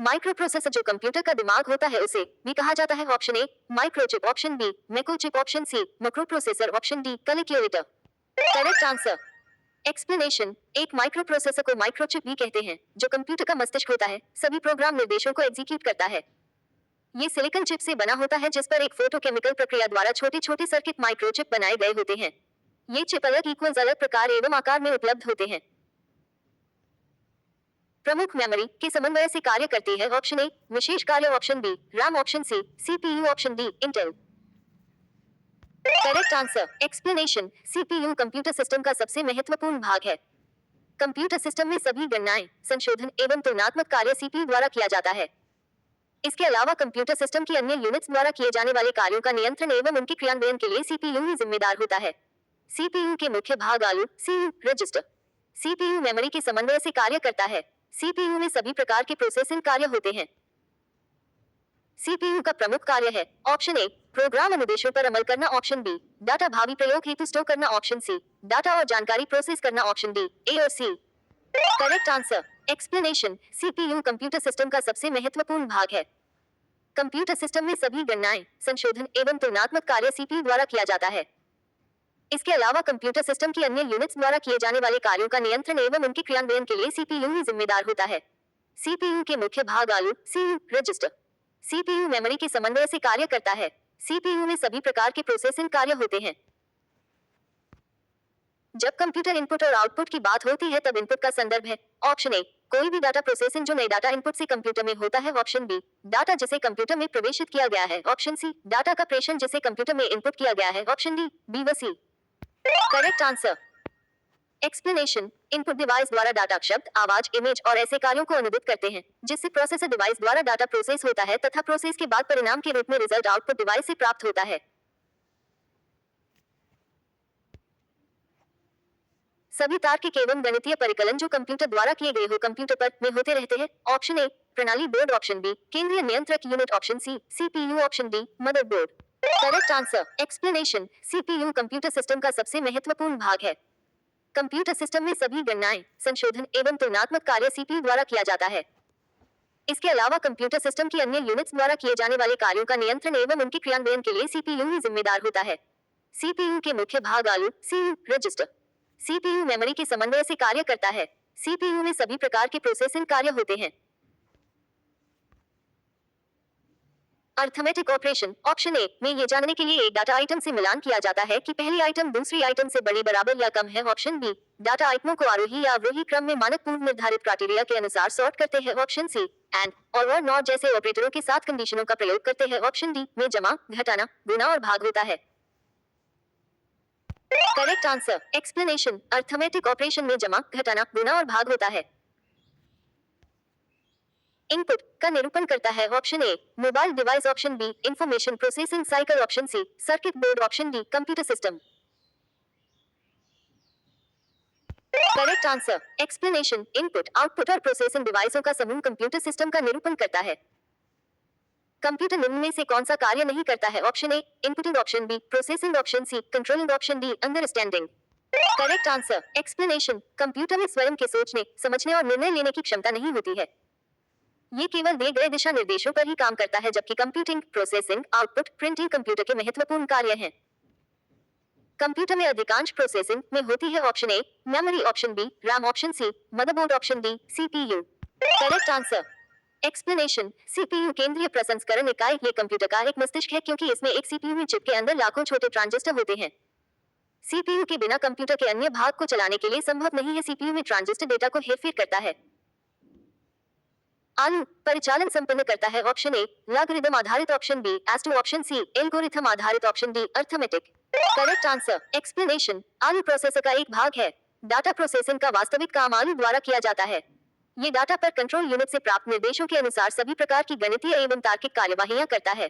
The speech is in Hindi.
माइक्रो प्रोसेसर जो कंप्यूटर का दिमाग होता है उसे भी कहा जाता है। Option A microchip, option B macrochip, option C macro processor, option D calculator. Correct answer. Explanation. एक माइक्रो प्रोसेसर को माइक्रोचिप भी कहते हैं, जो कंप्यूटर का मस्तिष्क होता है, सभी प्रोग्राम निर्देशों को एग्जीक्यूट करता है। ये सिलिकॉन चिप से बना होता है जिस पर एक फोटोकेमिकल प्रक्रिया द्वारा छोटे छोटे सर्किट माइक्रोचिप बनाए गए होते हैं। ये चिप अलग इक्वल्स अलग प्रकार एवं आकार में उपलब्ध होते हैं। प्रमुख मेमोरी के समन्वय से कार्य करती है। ऑप्शन ए विशेष कार्य, option B RAM, option C CPU, option D Intel. Correct answer. Explanation. CPU computer system का सबसे महत्वपूर्ण भाग है। कंप्यूटर सिस्टम में सभी गणनाएं, संशोधन एवं तुलनात्मक कार्य सीपीयू द्वारा किया जाता है। इसके अलावा कंप्यूटर सिस्टम की अन्य यूनिट्स द्वारा किए जाने वाले कार्यों का नियंत्रण एवं उनके क्रियान्वयन के लिए सीपीयू ही जिम्मेदार होता है। सीपीयू के मुख्य भाग आलू, सीयू, रजिस्टर, सीपीयू मेमोरी के समन्वय से कार्य करता है। सीपीयू में सभी प्रकार के प्रोसेसिंग कार्य होते हैं। सीपीयू का प्रमुख कार्य है। ऑप्शन ए प्रोग्राम अनुदेशों पर अमल करना, ऑप्शन बी डाटा भावी प्रयोग हेतु स्टोर करना, ऑप्शन सी डाटा और जानकारी प्रोसेस करना, ऑप्शन डी ए और C. Correct answer. Explanation. CPU computer system का सबसे महत्वपूर्ण भाग है। कंप्यूटर सिस्टम में सभी गणनाएं, संशोधन एवं तुलनात्मक कार्य सीपीयू द्वारा किया जाता है। इसके अलावा कंप्यूटर सिस्टम की अन्य यूनिट्स द्वारा किए जाने वाले कार्यों का नियंत्रण एवं उनके क्रियान्वयन के लिए सीपीयू ही जिम्मेदार होता है। सीपीयू के मुख्य भाग आलू, सीयू, रजिस्टर, सीपीयू मेमोरी के समन्वय से कार्य करता है। सीपीयू में सभी प्रकार के प्रोसेसिंग कार्य होते हैं। जब कंप्यूटर इनपुट और आउटपुट की बात होती है तब इनपुट का संदर्भ है। ऑप्शन ए कोई भी डाटा प्रोसेसिंग जो नए डाटा इनपुट से कंप्यूटर में होता है, ऑप्शन बी डाटा जिसे कंप्यूटर में प्रवेशित किया गया है, ऑप्शन सी डाटा का प्रेषण जिसे कंप्यूटर में इनपुट किया गया है, ऑप्शन डी बी व C. Correct answer. Explanation. Input device द्वारा डाटा शब्द, आवाज, इमेज और ऐसे कार्यों को अनुदित करते हैं जिससे प्रोसेसर डिवाइस द्वारा डाटा प्रोसेस होता है तथा प्रोसेस के बाद परिणाम के रूप में रिजल्ट आउटपुट डिवाइस से प्राप्त होता है। सभी तार्किक एवं गणितीय परिकलन जो कंप्यूटर द्वारा किए गए हो कंप्यूटर पर में होते रहते हैं। ऑप्शन ए प्रणाली बोर्ड, ऑप्शन बी केंद्रीय नियंत्रक unit, option C CPU, option D motherboard. Correct answer. Explanation. CPU computer system का सबसे महत्वपूर्ण भाग है। कंप्यूटर सिस्टम में सभी गणनाएं, संशोधन एवं तुलनात्मक कार्य सीपीयू द्वारा किया जाता है। इसके अलावा कंप्यूटर सिस्टम की अन्य यूनिट्स द्वारा किए जाने वाले कार्यों का नियंत्रण एवं उनके क्रियान्वयन के लिए सीपीयू ही जिम्मेदार होता है। सीपीयू के मुख्य भाग आलू, सीयू, रजिस्टर, सीपीयू मेमोरी के समन्वय से कार्य करता है। सीपीयू में सभी प्रकार के प्रोसेसिंग कार्य होते हैं। अर्थमेटिक ऑपरेशन, ऑप्शन ए में ये जानने के लिए एक डाटा आइटम से मिलान किया जाता है कि पहली आइटम दूसरी आइटम से बड़ी, बराबर या कम है, ऑप्शन बी डाटा आइटमों को आरोही या अवरोही क्रम में मानक पूर्व निर्धारित क्राइटेरिया के अनुसार सॉर्ट करते हैं, ऑप्शन सी एंड और नॉट जैसे ऑपरेटरों के साथ कंडीशनों का प्रयोग करते हैं, ऑप्शन डी में जमा, घटाना, गुना और भाग होता है। Correct answer. Explanation. Arithmetic operation में जमा, घटाना, गुना और भाग होता है। इनपुट का निरूपण करता है। Option A mobile device, option B information processing cycle, option C circuit board, option D computer system. Correct answer. Explanation. Input, output और प्रोसेसिंग डिवाइसों का समूह कंप्यूटर सिस्टम का निरूपण करता है। कंप्यूटर निम्न में से कौन सा कार्य नहीं करता है? Option A inputting, option B processing, option C controlling, option D understanding. Correct answer. Explanation. Computer में स्वयं के सोचने, समझने और निर्णय लेने की क्षमता नहीं होती है। ये केवल दिए गए दिशा निर्देशों पर ही काम करता है, जबकि computing, processing, output, printing computer के महत्वपूर्ण कार्य हैं। कंप्यूटर में अधिकांश प्रोसेसिंग में होती है। Option A memory, option B RAM, option C motherboard, option D CPU. Correct answer. Explanation. CPU केंद्रीय प्रसंस्करण इकाई ये कंप्यूटर का एक मस्तिष्क है क्योंकि इसमें एक सीपीयू में चिप के अंदर लाखों छोटे ट्रांजिस्टर होते हैं। सीपीयू के बिना कंप्यूटर के अन्य भाग को चलाने के लिए संभव नहीं है। सीपीयू में ट्रांजिस्टर डेटा को हेरफेर करता है। आलू परिचालन संपन्न करता है। ऑप्शन ए लॉगरिदम आधारित, option B S two, option C algorithm आधारित, option D arithmetic. Correct answer. Explanation. ALU processor का एक भाग है। डाटा प्रोसेसिंग का वास्तविक काम आलू द्वारा किया जाता है। ये डाटा पर कंट्रोल यूनिट से प्राप्त निर्देशों के अनुसार सभी प्रकार की गणितीय एवं तार्किक कार्यवाहियां करता है।